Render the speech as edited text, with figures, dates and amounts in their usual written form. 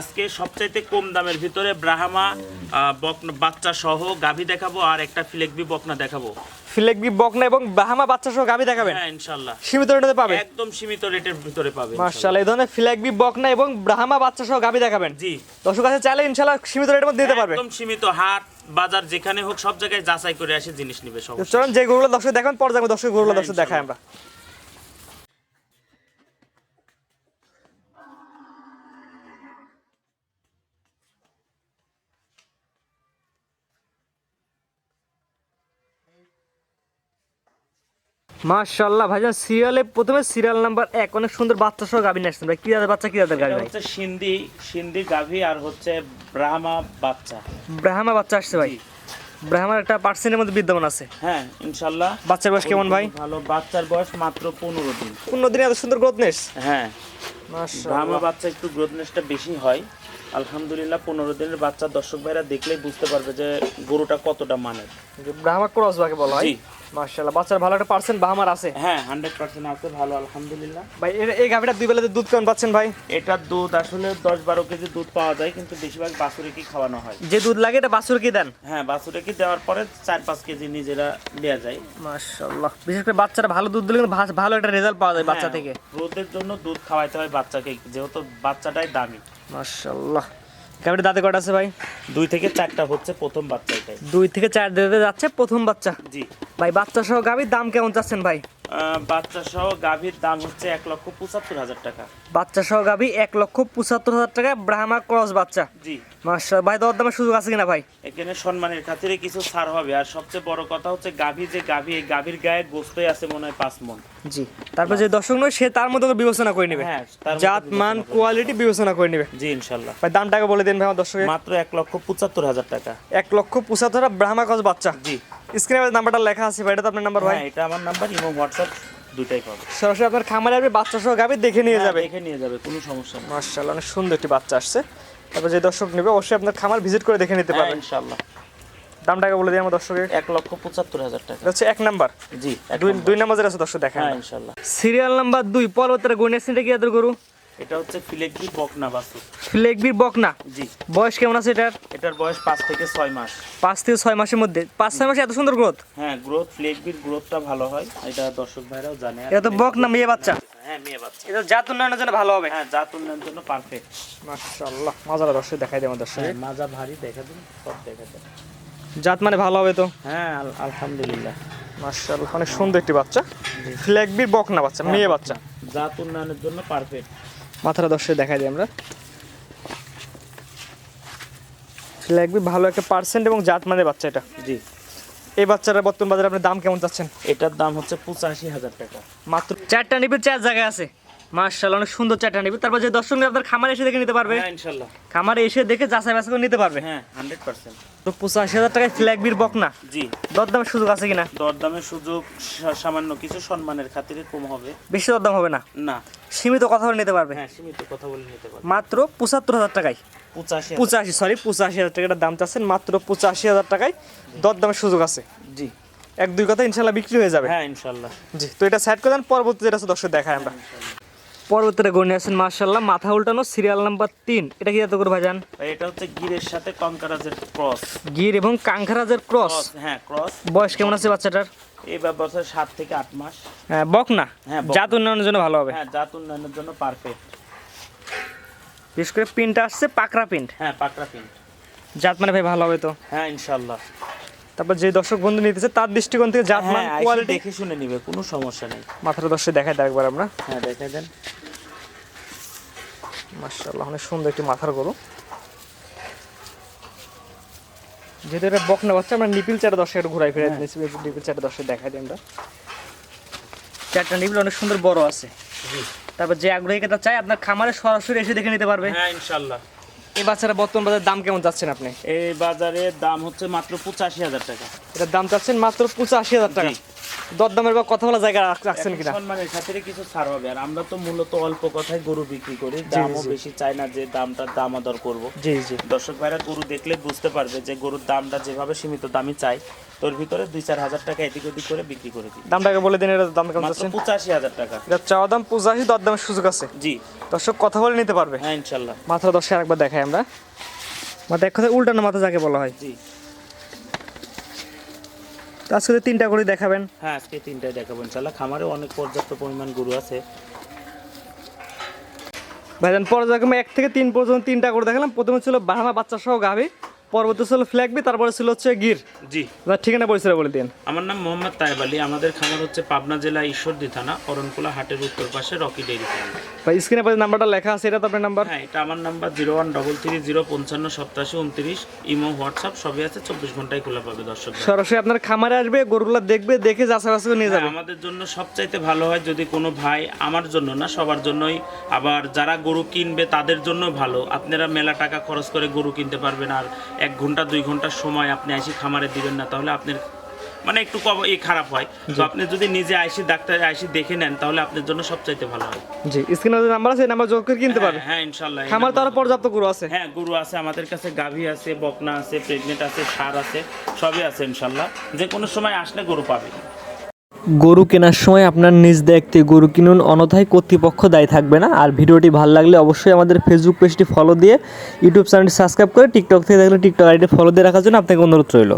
আজকে সবচাইতে কম দামের ভিতরে ব্রাহ্মা বকনা বাচ্চা সহ গাভী দেখাবো আর একটা ফিলেকবি বকনা দেখাবো। ফিলেকবি বকনা এবং ব্রাহ্মা বাচ্চা সহ গাভী দেখাবেন? হ্যাঁ ইনশাআল্লাহ সীমিত রেটে পাবে, একদম সীমিত রেটের ভিতরে পাবে মাশাআল্লাহ। এই ধরনের ফিলেকবি বকনা এবং ব্রাহ্মা বাচ্চা সহ গাভী দেখাবেন? জি। দর্শক কাছে চাইলে ইনশাআল্লাহ সীমিত রেটের মধ্যে দিতে পারবে, একদম সীমিত। হাট বাজার যেখানে হোক সব জায়গায় যাচাই করে আসে জিনিস নিবে সব। চলুন যে গরুগুলো দর্শক দেখেন পর্যায়ে দর্শক গরুগুলো দর্শক দেখাই আমরা। মাশাআল্লাহ ভাইজান, প্রথমে সিরিয়াল নাম্বার 1 অনেক সুন্দর বাচ্চা সহ গাভী নিয়ে আসছেন ভাই। কি জাতের বাচ্চা, কি জাতের গাভী ভাই? হচ্ছে সিন্ধি গাভী আর হচ্ছে ব্রাহ্মা বাচ্চা। ব্রাহ্মা বাচ্চা আসছে ভাই। ব্রাহ্মার একটা পার্সেন্টের মধ্যে বিদ্যমান আছে। হ্যাঁ ইনশাআল্লাহ। বাচ্চার বয়স কেমন ভাই? ভালো, বাচ্চার বয়স মাত্র 15 দিন। 15 দিনে এত সুন্দর গ্রোথনেস? হ্যাঁ মাশাআল্লাহ। ব্রাহ্মা বাচ্চা একটু গ্রোথনেসটা বেশি হয় আলহামদুলিল্লাহ। 15 দিনের বাচ্চা দর্শক ভাইরা দেখলেই বুঝতে পারবে যে গরুটা কতটা মানের। ব্রাহ্মা ক্রস বাকে বলা হয়। জি মাশাআল্লাহ, বাচ্চার ভালো একটা পার্সেন্ট ব্রাহ্মার আছে। হ্যাঁ 100% আছে, ভালো আলহামদুলিল্লাহ। ভাই এই গাভীটা দুই বেলাতে দুধ কেমন পাচ্ছেন ভাই? এটার দুধ আসলে 10-12 কেজি দুধ পাওয়া যায়, কিন্তু বেশিরভাগ বাছুরে কি খাওয়ানো হয়। যে দুধ লাগে এটা বাছুর কি দেন? হ্যাঁ বাছুরে কি দেওয়ার পরে 4-5 কেজি নিজেরা দেয়া যায়। মাশাআল্লাহ, বিশেষ করে বাচ্চারা ভালো দুধ দিলে কিন্তু ভালো একটা রেজাল্ট পাওয়া যায় বাচ্চা থেকে। গ্রোথের জন্য দুধ খাওয়াইতে হয় বাচ্চাকে, যেহেতু বাচ্চাটাই দামি। মাশাআল্লাহ। গাভীর দাঁতে কয়টা আছে ভাই? 2 থেকে 4টা হচ্ছে প্রথম বাচ্চা এটাই। 2 থেকে 4 দিতে যাচ্ছে প্রথম বাচ্চা। জি ভাই বাচ্চা সহ গাভীর দাম কেমন চাচ্ছেন ভাই? বাচ্চা সহ গাভীর দাম হচ্ছে 1,75,000 টাকা। বাচ্চা সহ গাভী 1,75,000 টাকা, ব্রাহ্মা ক্রস বাচ্চা। জি মাশাআল্লাহ। ভাই দরদামের সুযোগ আছে কিনা ভাই? এখানে সম্মানের খাতিরে কিছু ছাড় হবে। আর সবচেয়ে বড় কথা হচ্ছে গাভী এই গাভীর গায়ে গোস্তই আছে মনে হয় 5 মণ। জি। তারপর যে দর্শক নয় সে তার মতো বিবেচনা করে নেবে। হ্যাঁ তার মধ্যে জাত মান কোয়ালিটি বিবেচনা করে নেবে। জি ইনশাআল্লাহ। ভাই দামটাকে বলে দিন ভাই আমার দর্শকের। মাত্র 1,75,000 টাকা। 1,75,000 ব্রাহ্মা ক্রস বাচ্চা। জি। স্ক্রিনে নাম্বারটা লেখা আছে ভাই, এটা তো আপনার নাম্বার ভাই? হ্যাঁ এটা আমার নাম্বার, ইমো হোয়াটসঅ্যাপ দুটাই পাবে। সরাসরি আপনার খামারে আসবে, বাচ্চা সহ গাভী দেখে নিয়ে যাবে। দেখে নিয়ে যাবে, কোনো সমস্যা নেই। মাশাআল্লাহ, অনেক সুন্দর একটি বাচ্চা আসছে। তারপর যে দর্শক নেবে অবশ্যই আপনার খামার ভিজিট করে দেখে নিতে পারবে ইনশাআল্লাহ। দামটাকে বলে দিই আমার দর্শকের। 1,75,000 টাকা। এটা হচ্ছে 1 নাম্বার। জি দুই নাম্বার যেটা আছে দর্শক দেখেন। হ্যাঁ ইনশাআল্লাহ। সিরিয়াল নাম্বার 2 পরবর্তীতে গণেসিনটা কি আদর গরু? এটা হচ্ছে ফিলেকবি বকনা বাছুর। ফিলেকবি বকনা। জি। বয়স কেমন আছে এটার? এটার বয়স 5 থেকে 6 মাস। 5 থেকে 6 মাসের মধ্যে? 5-6 মাসে এত সুন্দর গ্রোথ? হ্যাঁ গ্রোথ, ফিলেকবির গ্রোথটা ভালো হয়, এটা দর্শক ভাইরাও জানে। এটা তো বকনা মেয়ে বাচ্চা। হ্যাঁ মেয়ে বাচ্চা। এটা জাত উন্নয়নের জন্য ভালো হবে। হ্যাঁ জাত উন্নয়নের জন্য পারফেক্ট। মাশাআল্লাহ, মাজারা দর্শক দেখাই দেয় আমার দর্শক। মাজা ভারী দেখা দিন, সব দেখা দেন। জাত মানে ভালো হবে তো? হ্যাঁ আলহামদুলিল্লাহ। মাশাআল্লাহ, অনেক সুন্দর একটি বাচ্চা। ফিলেকবির বকনা বাচ্চা, মেয়ে বাচ্চা। জাত উন্নয়নের জন্য পারফেক্ট। মাথাটা দর্শক দেখাই দিই আমরা। ফিলেকবি ভালো একটা পার্সেন্ট এবং জাত মানে বাচ্চা এটা। জি। এই বাচ্চাটার বর্তমান বাজারে আপনি দাম কেমন চাচ্ছেন? এটার দাম হচ্ছে 85,000 টাকা। মাত্র 4টা নিবে, 4 জায়গায় আছে। মাশাআল্লাহ, অনেক সুন্দর 4টা নিবে। তারপর যে দর্শক আপনার খামারে এসে দেখে নিতে পারবে। হ্যাঁ ইনশাআল্লাহ। খামারে এসে দেখে যাচাই বাছাই করে নিতে পারবে। হ্যাঁ 100%। তো 85,000 টাকায় ফিলেকবির বকনা। জি। দরদামের সুযোগ আছে কিনা? দরদামের সুযোগ সামান্য কিছু সম্মানের খাতিরে কম হবে। বেশি দরদাম হবে না? না। সীমিত কথা বলে নিতে পারবে। হ্যাঁ সীমিত কথা বলে নিতে পারবে। মাত্র 75,000 টাকায়। 85,000 টাকার দাম চাচ্ছেন, মাত্র 85,000 টাকায় দরদামের সুযোগ আছে। জি। 1-2 কথা ইনশাআল্লাহ বিক্রি হয়ে যাবে। হ্যাঁ ইনশাআল্লাহ। জি। তো এটা সাইড করে দেন, পরবর্তী যেটা আছে দর্শক দেখাই আমরা। পরবর্তীতে গণে আছেন মাশাআল্লাহ, মাথা উল্টানো, সিরিয়াল নাম্বার 3। এটা কি এত করে ভাইজান? এটা হচ্ছে গিরের সাথে কঙ্কারাজের ক্রস। গির এবং কাঙ্খারাজের ক্রস। হ্যাঁ ক্রস। বয়স কেমন আছে বাচ্চাটার? এই বছর 7 থেকে 8 মাস। হ্যাঁ বকনা। হ্যাঁ জাত উন্নয়নের জন্য ভালো হবে। হ্যাঁ জাত উন্নয়নের জন্য পারফেক্ট। বিশেষ করে প্রিন্টটা আসছে পাকড়া প্রিন্ট। হ্যাঁ পাকড়া প্রিন্ট। জাত মানে ভাই ভালো হবে তো? হ্যাঁ ইনশাআল্লাহ। তারপর যে দর্শক বন্ধু নিতেছে তার দৃষ্টিকোণ থেকে জাত মান কোয়ালিটি দেখে শুনে নিবে, কোনো সমস্যা নেই। মাথাটা দর্শক দেখাই দেয় একবার আমরা। হ্যাঁ দেখাই দেন। মাশাআল্লাহ, অনেক সুন্দর একটি মাথার গরু। যেহেতু এটা বকনা বাচ্চা, আমরা নিপিল চারটা দর্শক একটু ঘুরাই ফিরে দিয়েছি। নিপিল চারটা দর্শক দেখাই দিই আমরা। 4টা নিপিল অনেক সুন্দর বড় আছে। জি। তারপর যে আগ্রহী কেতা চাই আপনার খামারে সরাসরি এসে দেখে নিতে পারবে। হ্যাঁ ইনশাআল্লাহ। এই বাচ্চারা বর্তমান বাজারে দাম কেমন যাচ্ছেন আপনি? এই বাজারে দাম হচ্ছে মাত্র 85,000 টাকা। এটার দাম চাচ্ছেন মাত্র 85,000 টাকা। জি। দরদামের বা কথা বলা জায়গা রাখছেন কিনা? সম্মানের সাথে কিছু ছাড় হবে। আর আমরা তো মূলত অল্প কথায় গরু বিক্রি করি, দামও বেশি চাই না যে দামটা দামাদর করব। জি জি। দর্শক ভাইরা গরু দেখলে বুঝতে পারবে যে গরুর দামটা যেভাবে সীমিত দামি চাই, তোর ভিতরে 2-4 হাজার টাকা এদিক ওদিক করে বিক্রি করে দিই। দামটাকে বলে দিন, এটা দাম কেমন মাত্র যাচ্ছেন? 85,000 টাকা। এটা চাওয়া দাম 85, দরদামের সুযোগ আছে। জি দর্শক কথা বলে নিতে পারবে। হ্যাঁ ইনশাল্লাহ। মাথা দর্শক আরেকবার দেখাই আমরা, মাথা এক কথায় উল্টানো মাথা যাকে বলা হয়। জি তো আজকে 3টা করে দেখাবেন? হ্যাঁ আজকে 3টাই দেখাবো ইনশাল্লাহ। খামারে অনেক পর্যাপ্ত পরিমাণ গরু আছে ভাইজান। পর্যায়ক্রমে 1 থেকে 3 পর্যন্ত 3টা করে দেখালাম। প্রথমে ছিল বাহামা বাচ্চা সহ গাভী, পরবর্তী ছিল ফ্ল্যাগবি, তারপরে ছিল হচ্ছে গির। জি আপনার ঠিকানা পরিচয় বলে দিন। আমার নাম মোহাম্মদ তায়েব আলী। আমাদের খামার হচ্ছে পাবনা জেলা ঈশ্বরদী থানা, অরণকুলা হাটের উত্তর পাশে রকি ডেইরি ফার্ম। ভাই স্ক্রিনে পাশে নাম্বারটা লেখা আছে, এটা তো আপনার নাম্বার? হ্যাঁ এটা আমার নাম্বার 01330558787। ইমো হোয়াটসঅ্যাপ সবই আছে, 24 ঘন্টায় খোলা পাবে দর্শক। সরাসরি আপনার খামারে আসবে, গরুগুলো দেখবে, দেখে যাচাই বাছাই করে নিয়ে যাবে। আমাদের জন্য সবচাইতে ভালো হয় যদি কোনো ভাই, আমার জন্য না সবার জন্যই, আবার যারা গরু কিনবে তাদের জন্য ভালো। আপনারা মেলা টাকা খরচ করে গরু কিনতে পারবেন, আর 1 ঘন্টা 2 ঘন্টার সময় আপনি এসে খামারে দিবেন না, তাহলে আপনার মানে একটু খারাপ হয়। তো আপনি যদি নিজে আইসি ডাক্তার আইসি দেখে নেন তাহলে আপনার জন্য সবচাইতে ভালো হয়। জি স্ক্রিনে যে নাম্বার আছে, এই নাম্বার যোগ করে কিনতে পারবে। হ্যাঁ ইনশাআল্লাহ। খামার তো আরো পর্যাপ্ত গরু আছে? হ্যাঁ গরু আছে আমাদের কাছে, গাভী আছে, বকনা আছে, প্রেগনেন্ট আছে, ষাঁড় আছে, সবই আছে ইনশাআল্লাহ। যে কোনো সময় আসলে গরু পাবে। গরু কেনার সময় আপনার নিজ দায়িত্বে গরু কিনুন, অন্যথায় কর্তৃপক্ষ দায়ী থাকবে না। আর ভিডিওটি ভালো লাগলে অবশ্যই আমাদের ফেসবুক পেজটি ফলো দিয়ে, ইউটিউব চ্যানেলটি সাবস্ক্রাইব করে, টিকটক থেকে দেখলে টিকটক আইডি ফলো দিয়ে রাখার জন্য আপনাকে অনুরোধ রইল।